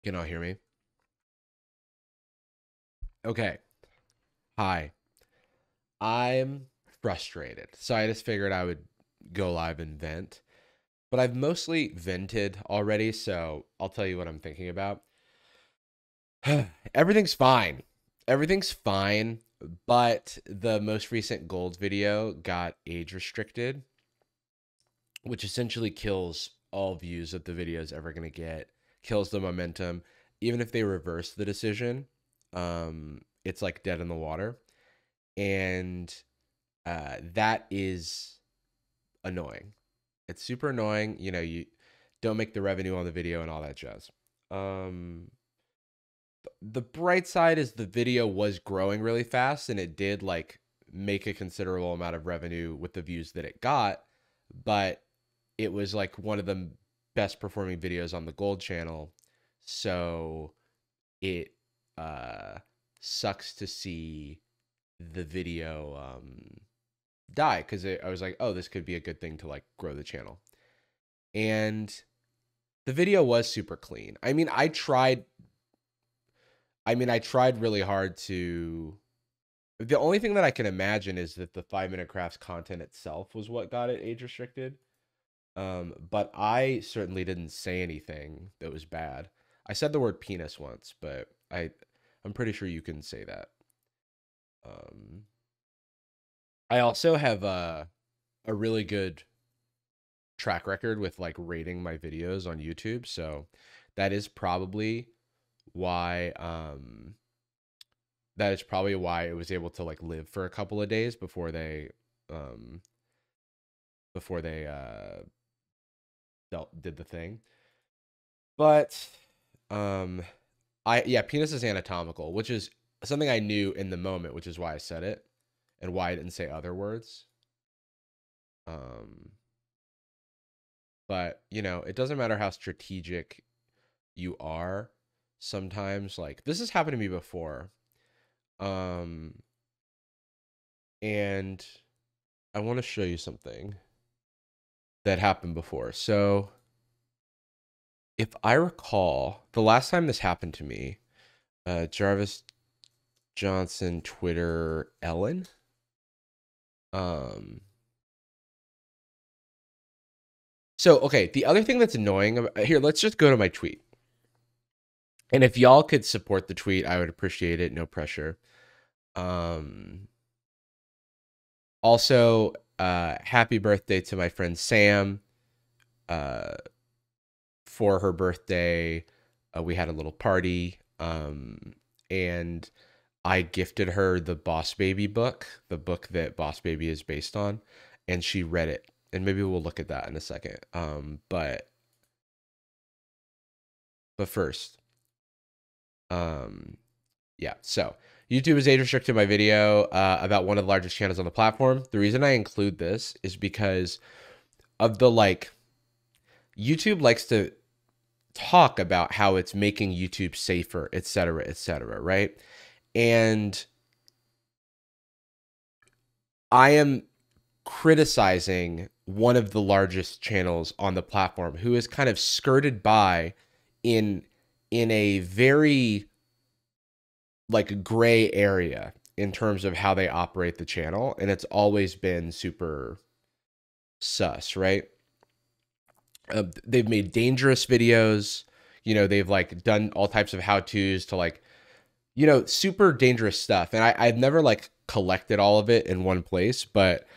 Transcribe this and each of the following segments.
Can all hear me? Okay. Hi. I'm frustrated. So I just figured I would go live and vent. But I've mostly vented already, so I'll tell you what I'm thinking about. Everything's fine. Everything's fine, but the most recent gold video got age restricted, which essentially kills all views that the video is ever going to get, kills the momentum. Even if they reverse the decision, it's like dead in the water. And that is annoying. It's super annoying. You know, you don't make the revenue on the video and all that jazz. Um, the bright side is the video was growing really fast and it did like make a considerable amount of revenue with the views that it got, but it was like one of the best performing videos on the gold channel. So it uh sucks to see the video die because I was like, oh, this could be a good thing to like grow the channel. And the video was super clean. I tried really hard to. The only thing that I can imagine is that the 5 minute crafts content itself was what got it age restricted. But I certainly didn't say anything that was bad. I said the word penis once, but I'm pretty sure you can say that. Um, I also have a really good track record with like rating my videos on YouTube, so that is probably why it was able to like live for a couple of days um before they did the thing. But um penis is anatomical, which is something I knew in the moment, which is why I said it and why I didn't say other words. Um but you know, it doesn't matter how strategic you are. Sometimes like this has happened to me before. Um and I want to show you something that happened before. So, if I recall, the last time this happened to me, Jarvis Johnson Twitter Ellen. Um so okay, the other thing that's annoying about, here, let's just go to my tweet. And if y'all could support the tweet, I would appreciate it. No pressure. Um Also, happy birthday to my friend Sam. Uh for her birthday, we had a little party. And I gifted her the Boss Baby book, the book that Boss Baby is based on, and she read it. And maybe we'll look at that in a second. But first, um, yeah. So YouTube is age restricted my video about one of the largest channels on the platform. The reason I include this is because of the like, YouTube likes to talk about how it's making YouTube safer, et cetera, right? And I am criticizing one of the largest channels on the platform who is kind of skirted by in a very like gray area in terms of how they operate the channel, and it's always been super sus, right? They've made dangerous videos. You know, they've like done all types of how-tos to like, you know, super dangerous stuff. And I've never like collected all of it in one place, but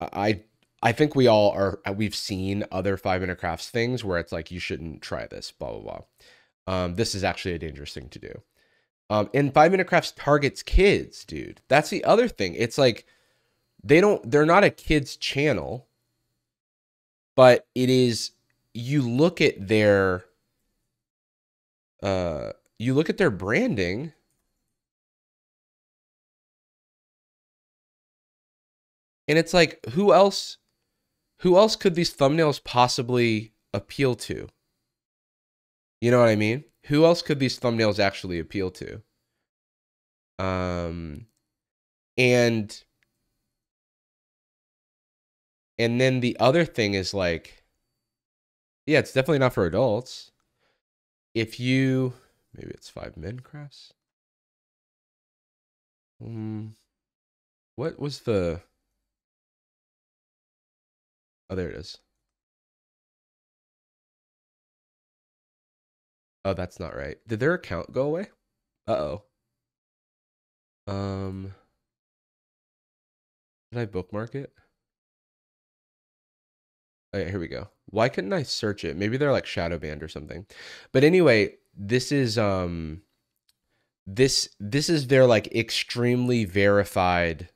I I think we've seen other 5 minute crafts things where it's like you shouldn't try this, blah blah blah. This is actually a dangerous thing to do. And 5 minute crafts targets kids, dude. That's the other thing. It's like they're not a kids channel, but it is. You look at their you look at their branding, and it's like who else could these thumbnails possibly appeal to? You know what I mean? Who else could these thumbnails actually appeal to? Um, and and then the other thing is like, yeah, it's definitely not for adults. if you, maybe it's 5 Minecrafts. What was the, oh, there it is. Oh, that's not right. Did their account go away? Uh-oh. Did I bookmark it? Oh, yeah, here we go. Why couldn't I search it? Maybe they're like shadow banned or something. But anyway, this is this is their like extremely verified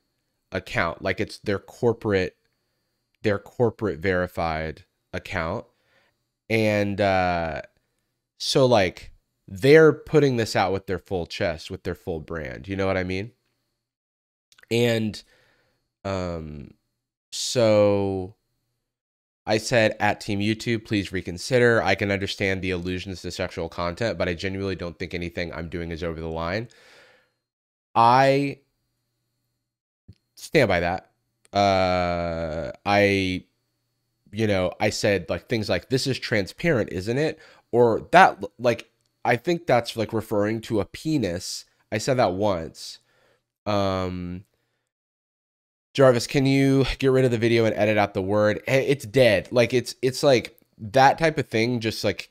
account. Like it's their corporate verified account. And so like they're putting this out with their full chest, with their full brand. You know what I mean? And so I said at Team YouTube, please reconsider. I can understand the allusions to sexual content, but I genuinely don't think anything I'm doing is over the line. I stand by that. I said like things like, this is transparent, isn't it? Or that, like, I think that's like referring to a penis. I said that once. Jarvis, can you get rid of the video and edit out the word? It's dead. Like it's like that type of thing just like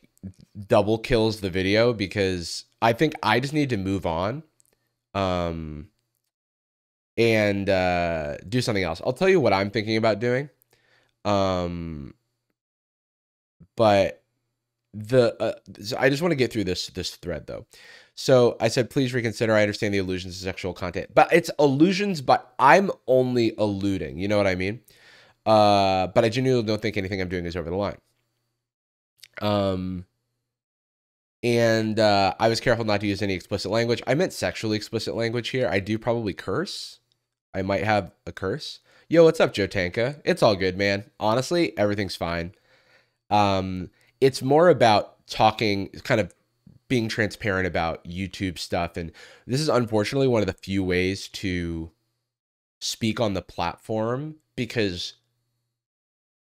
double kills the video, because I think I just need to move on. And do something else. I'll tell you what I'm thinking about doing. But so I just want to get through this thread though. So I said, please reconsider. I understand the allusions to sexual content, but it's allusions, but I'm only alluding. You know what I mean? But I genuinely don't think anything I'm doing is over the line. And I was careful not to use any explicit language. I meant sexually explicit language here. I do probably curse. I might have a curse. Yo, what's up, Joe Tanka? It's all good, man. Honestly, everything's fine. It's more about talking, kind of being transparent about YouTube stuff. And this is unfortunately one of the few ways to speak on the platform, because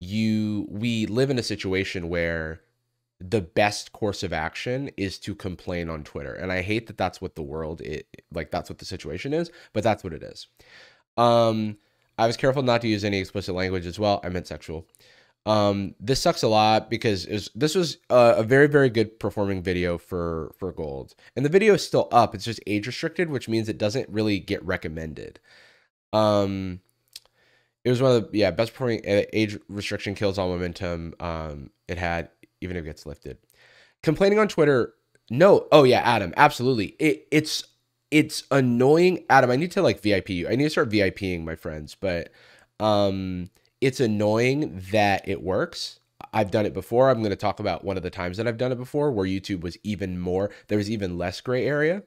we live in a situation where the best course of action is to complain on Twitter. And I hate that that's what the world is, like that's what the situation is, but that's what it is. I was careful not to use any explicit language as well. I meant sexual. This sucks a lot because this was a very, very good performing video for gold. And the video is still up. It's just age restricted, which means it doesn't really get recommended. It was one of the best performing. Age restriction kills all momentum. It had, even if it gets lifted. Complaining on Twitter. No. Oh yeah, Adam. Absolutely. It's annoying. Adam, I need to like VIP you. I need to start VIPing my friends, but it's annoying that it works. I've done it before. I'm going to talk about one of the times that I've done it before where YouTube was even more, there was even less gray area.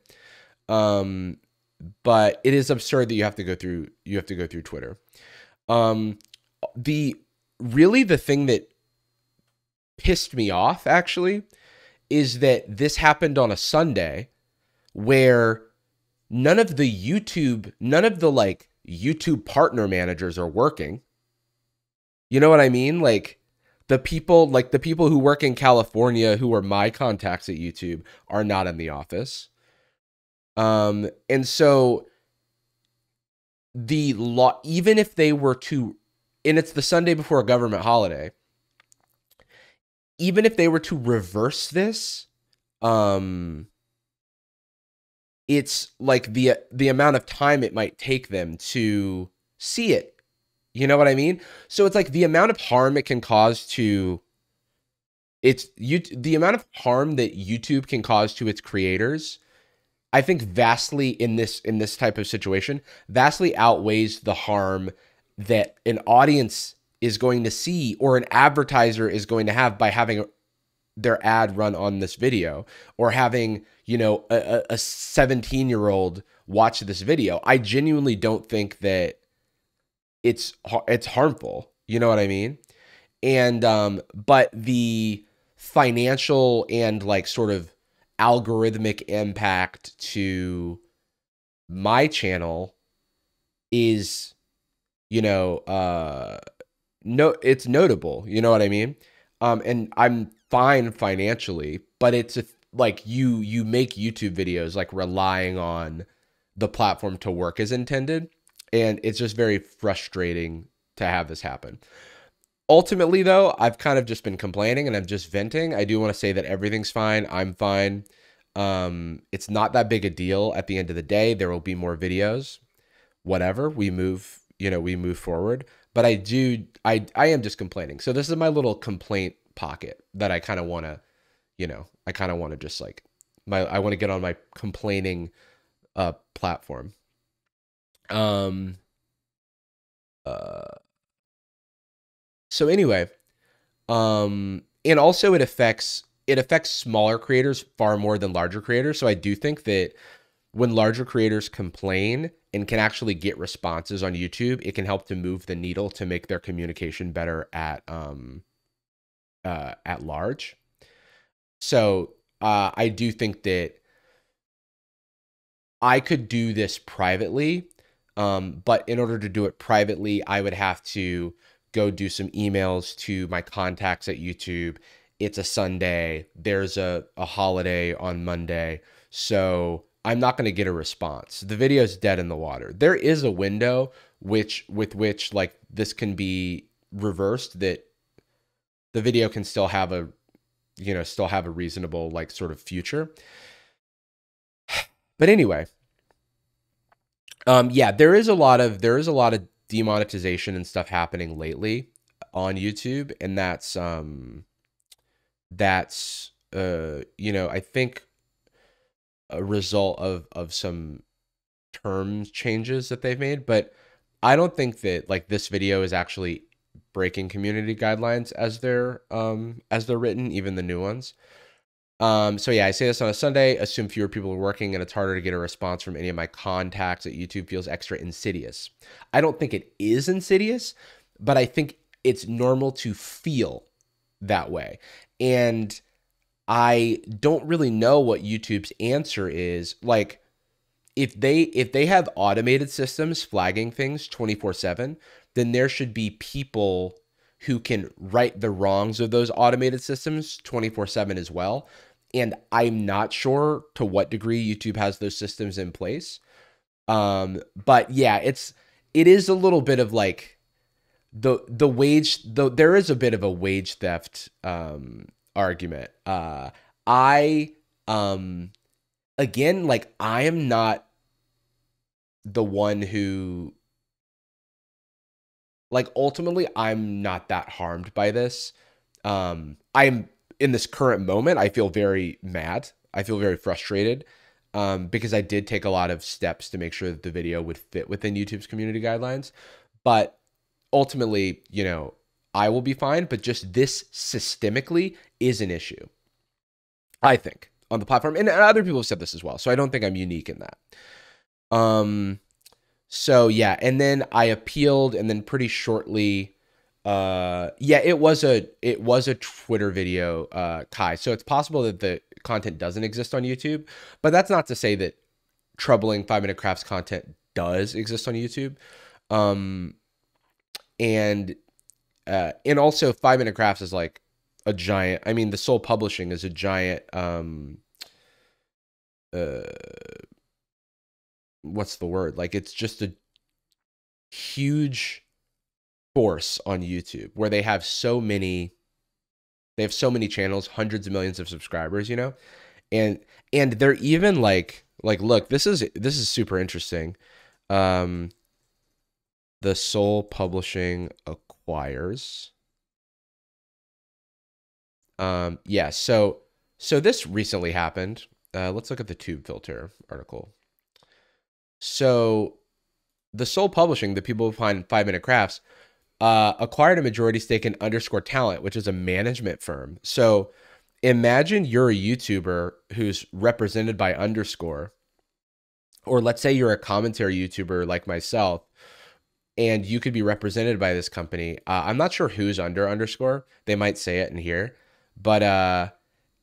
But it is absurd that you have to go through Twitter. The thing that pissed me off actually is that this happened on a Sunday where none of the like YouTube partner managers are working. You know what I mean? Like the people who work in California who are my contacts at YouTube are not in the office. And so the law, even if they were to, and it's the Sunday before a government holiday, even if they were to reverse this, it's like the amount of time it might take them to see it. You know what I mean? So it's like the amount of harm it can cause to the amount of harm that YouTube can cause to its creators, I think vastly in this type of situation, vastly outweighs the harm that an audience is going to see or an advertiser is going to have by having their ad run on this video, or having, you know, a 17-year-old watch this video. I genuinely don't think that it's harmful. You know what I mean? And but the financial and like sort of algorithmic impact to my channel is, you know, it's notable. You know what I mean? And I'm fine financially, but it's like you make YouTube videos like relying on the platform to work as intended, and it's just very frustrating to have this happen. Ultimately, though, I've kind of just been complaining and I'm just venting. I do want to say that everything's fine. I'm fine. It's not that big a deal at the end of the day. There will be more videos. Whatever. We move forward. But I am just complaining. So this is my little complaint pocket that I kind of want to, I kind of want to just like I want to get on my complaining platform. So anyway, and also it affects smaller creators far more than larger creators. So I do think that when larger creators complain and can actually get responses on YouTube, it can help to move the needle to make their communication better at large. So I do think that I could do this privately, but in order to do it privately, I would have to go do some emails to my contacts at YouTube. It's a Sunday. There's a holiday on Monday. So I'm not going to get a response. The video is dead in the water. There is a window with which like this can be reversed, that the video can still have a, still have a reasonable like sort of future. But anyway, yeah, there is a lot of demonetization and stuff happening lately on YouTube, and that's I think a result of some terms changes that they've made. But I don't think that like this video is actually breaking community guidelines as they're written, even the new ones. So yeah, I say this on a Sunday, assume fewer people are working and it's harder to get a response from any of my contacts at YouTube feels extra insidious. I don't think it is insidious, but I think it's normal to feel that way. And I don't really know what YouTube's answer is. Like if they have automated systems flagging things 24/7, then there should be people who can right the wrongs of those automated systems 24/7 as well. And I'm not sure to what degree YouTube has those systems in place. But yeah, it is a little bit of like there is a bit of a wage theft argument. Again, like I am not the one who, like, ultimately I'm not that harmed by this. I'm in this current moment, I feel very mad. I feel very frustrated because I did take a lot of steps to make sure that the video would fit within YouTube's community guidelines. But ultimately, I will be fine. But just this systemically is an issue, I think, on the platform. And other people have said this as well. So I don't think I'm unique in that. So yeah, and then I appealed, and then pretty shortly, yeah, it was a Twitter video, Kai. So it's possible that the content doesn't exist on YouTube, but that's not to say that troubling 5-Minute Crafts content does exist on YouTube. And also 5-Minute Crafts is like a giant, I mean, the Soul Publishing is a giant, what's the word? Like, it's just a huge force on YouTube where they have so many channels, hundreds of millions of subscribers, and they're even like, look, this is super interesting. The Soul Publishing acquires, yeah, so this recently happened. Let's look at the Tube Filter article. So the Soul Publishing, the people behind 5-Minute Crafts, acquired a majority stake in Underscore Talent, which is a management firm. So imagine you're a YouTuber who's represented by Underscore, or let's say you're a commentary YouTuber like myself, and you could be represented by this company. I'm not sure who's under Underscore. They might say it in here, but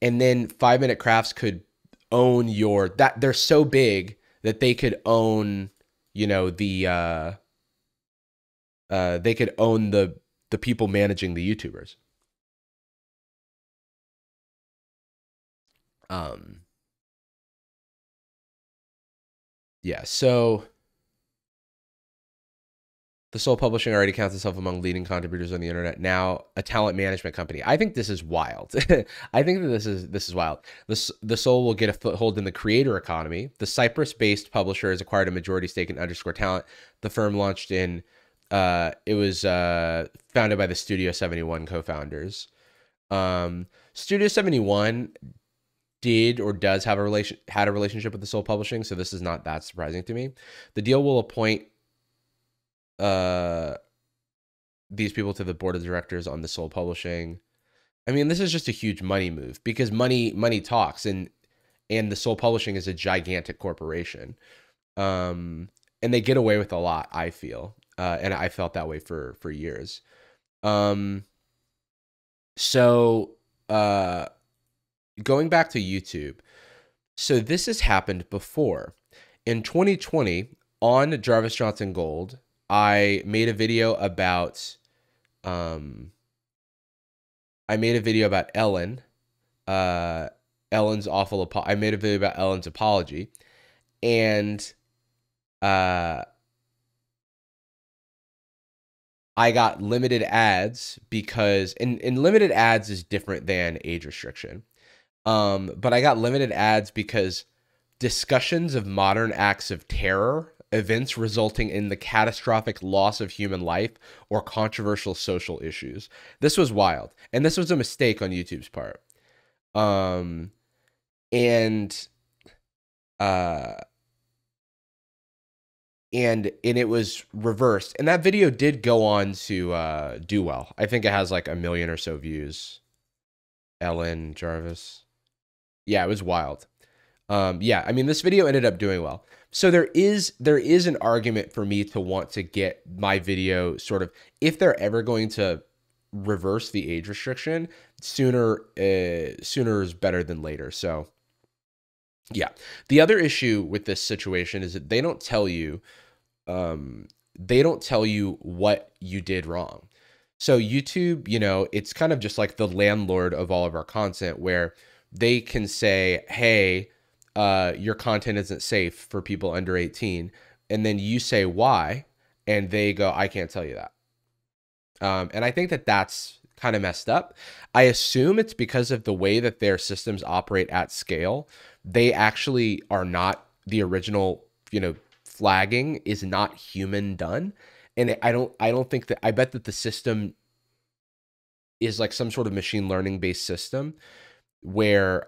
and then 5-Minute Crafts could own they're so big that they could own, they could own the people managing the YouTubers. Um, yeah, so the Soul Publishing already counts itself among leading contributors on the internet. Now, a talent management company. I think this is wild. I think that this is wild. The Soul will get a foothold in the creator economy. The Cyprus-based publisher has acquired a majority stake in Underscore Talent. The firm launched in. It was founded by the Studio 71 co-founders. Studio 71 did or does have had a relationship with the Soul Publishing, so this is not that surprising to me. The deal will appoint these people to the board of directors on the Soul Publishing. I mean, this is just a huge money move because money talks, and the Soul Publishing is a gigantic corporation. And they get away with a lot, I feel. And I felt that way for years. So going back to YouTube. So this has happened before. In 2020, on Jarvis Johnson Gold, I made a video about Ellen. Ellen's awful. I made a video about Ellen's apology, and I got limited ads because, and limited ads is different than age restriction. But I got limited ads because discussions of modern acts of terror, events resulting in the catastrophic loss of human life, or controversial social issues. This was wild. And this was a mistake on YouTube's part. And it was reversed. And that video did go on to do well. I think it has like 1 million or so views. Ellen Jarvis. Yeah, it was wild. Yeah, I mean, this video ended up doing well. So there is an argument for me to want to get my video sort of, if they're ever going to reverse the age restriction, sooner is better than later. So yeah. The other issue with this situation is that they don't tell you what you did wrong. So YouTube, you know, it's kind of just like the landlord of all of our content, where they can say, hey, your content isn't safe for people under 18. And then you say why, and they go, I can't tell you that. And I think that that's kind of messed up. I assume it's because of the way that their systems operate at scale. They actually are not the original, you know, flagging is not human done. And I don't think that, I bet that the system is like some sort of machine learning based system where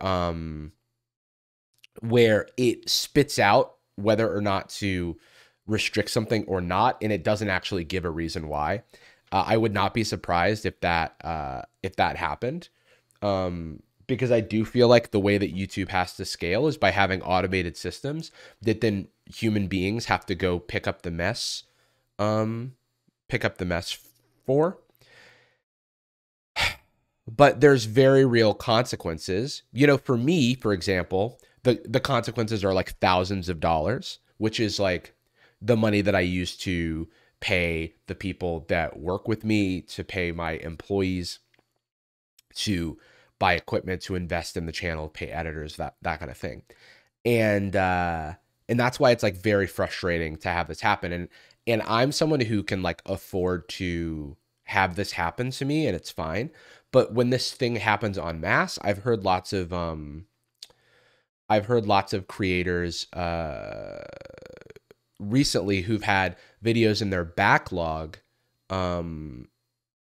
it spits out whether or not to restrict something or not, and it doesn't actually give a reason why. I would not be surprised if that happened, because I do feel like the way that YouTube has to scale is by having automated systems that then human beings have to go pick up the mess for. But there's very real consequences. You know, for me, for example, the consequences are like thousands of dollars, which is like the money that I use to pay the people that work with me, to pay my employees, to buy equipment, to invest in the channel, pay editors, that kind of thing. And that's why it's like very frustrating to have this happen. And I'm someone who can like afford to have this happen to me, and it's fine. But when this thing happens en masse, I've heard lots of creators recently who've had videos in their backlog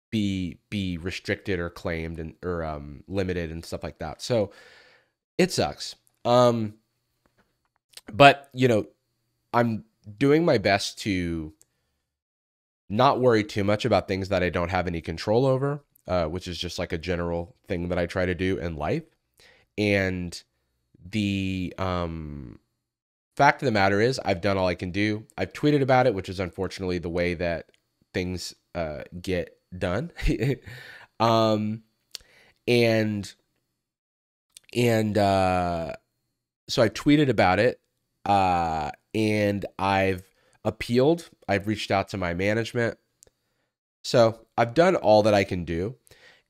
be restricted or claimed and or limited and stuff like that. So it sucks. But you know, I'm doing my best to not worry too much about things that I don't have any control over, which is just like a general thing that I try to do in life. And the fact of the matter is, I've done all I can do. I've tweeted about it, which is unfortunately the way that things get done. So I tweeted about it, and I've appealed. I've reached out to my management. So I've done all that I can do.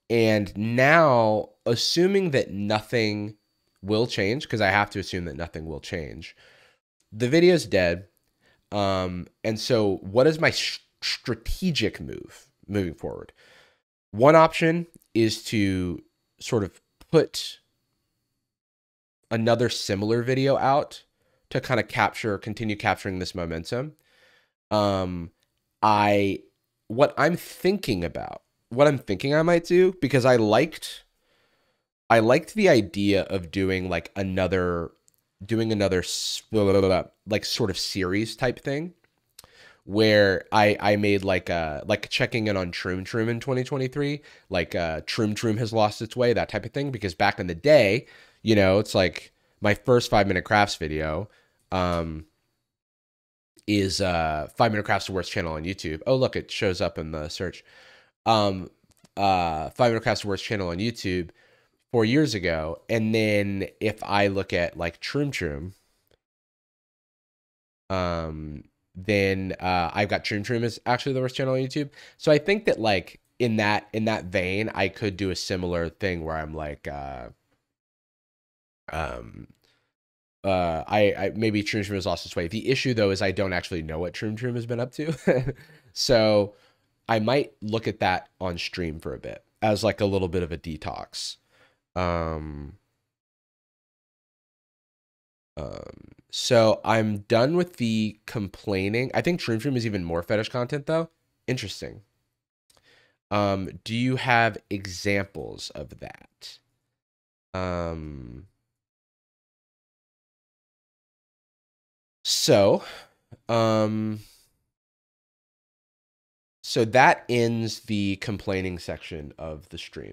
And now, assuming that nothing will change, because I have to assume that nothing will change. The video's dead. And so what is my strategic move moving forward? One option is to sort of put another similar video out to kind of continue capturing this momentum. What I'm thinking I might do, because I liked the idea of doing like another like sort of series type thing, where I made like checking in on Troom Troom in 2023, like Troom Troom has lost its way, that type of thing. Because back in the day, you know, it's like my first 5-minute crafts video is 5-minute crafts, the worst channel on YouTube. Oh, look, it shows up in the search. 5-minute crafts, the worst channel on YouTube 4 years ago. And then if I look at like Troom Troom, then I've got Troom Troom is actually the worst channel on YouTube. So I think that like in that vein, I could do a similar thing where I'm like, I maybe Troom Troom has lost its way. The issue though is I don't actually know what Troom Troom has been up to, so I might look at that on stream for a bit as like a little bit of a detox. So I'm done with the complaining. I think Troom Troom is even more fetish content though. Interesting. Do you have examples of that? So that ends the complaining section of the stream.